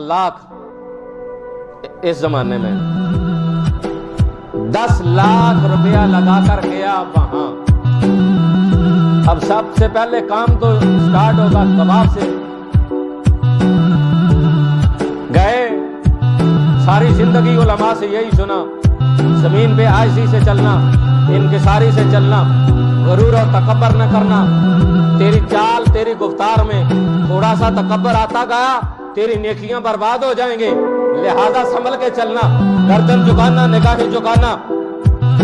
लाख इस जमाने में 10 लाख रुपया लगाकर गया वहां। अब सबसे पहले काम तो स्टार्ट होगा कबाब से। गए, सारी जिंदगी उलमा से यही सुना, जमीन पे आयसी से चलना, इनकिसारी से चलना, गरूर और तकब्बर न करना। तेरी चाल, तेरी गुफ्तार में थोड़ा सा तकब्बर आता गया, तेरी नेकियां बर्बाद हो जाएंगे। लिहाजा संभल के चलना, गर्दन झुकाना, निगाहें झुकाना,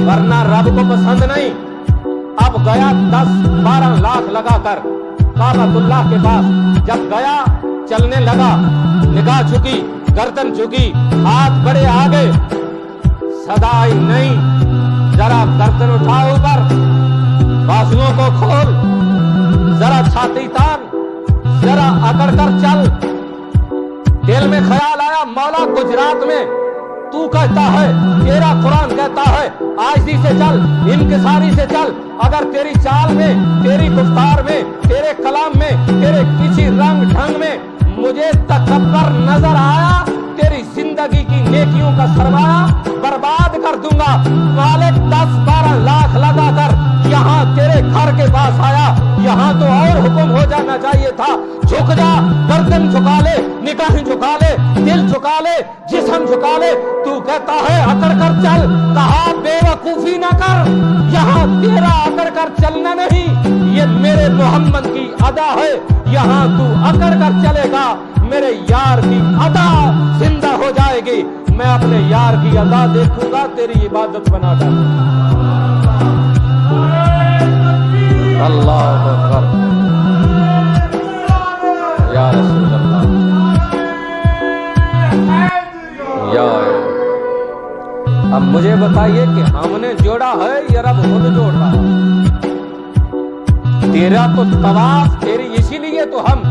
वरना रब को पसंद नहीं। अब गया 10-12 लाख लगाकर काबतुल्लाह के पास। जब गया, चलने लगा, निगाह झुकी, गर्दन झुकी, हाथ बड़े आगे, सदा आई नहीं। जरा गर्दन उठा ऊपर, बाजुओं को खोल, जरा छाती तान, जरा अकड़ कर चल। दिल में ख्याल आया, मौला गुजरात में तू कहता है, तेरा कुरान कहता है, आयसी से चल, इनकिसारी से चल। अगर तेरी चाल में, तेरी गुफ्तार में, तेरे कलाम में, तेरे किसी रंग ढंग में मुझे तकब्बर नजर आया, तेरी जिंदगी की नेकियों का सरमाया बर्बाद कर दूंगा। वाले 10-12 लाख लगाकर यहाँ तेरे घर के पास आया, यहाँ तो और हुक्म हो जाना चाहिए था। झुक जा, गर्दन झुका ले, निगाहें झुका ले, दिल झुका ले, जिस्म झुका ले। तू कहता है अकड़ कर चल, कहा बेवकूफी ना कर। यहाँ तेरा अकड़ कर चलना नहीं, ये मेरे मोहम्मद की अदा है। यहाँ तू अकड़ कर चलेगा, मेरे यार की अदा जिंदा हो जाएगी। मैं अपने यार की अदा देखूंगा, तेरी इबादत बना डालूंगा। अल्लाह अकबर, या रसूल अल्लाह, या। अब मुझे बताइए कि हमने जोड़ा है या रब खुद जोड़ रहा है? तेरा तो तवाफ, तेरी इसीलिए तो हम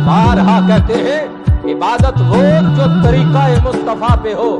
बारहा कहते हैं, इबादत वो जो तरीका मुस्तफा पे हो।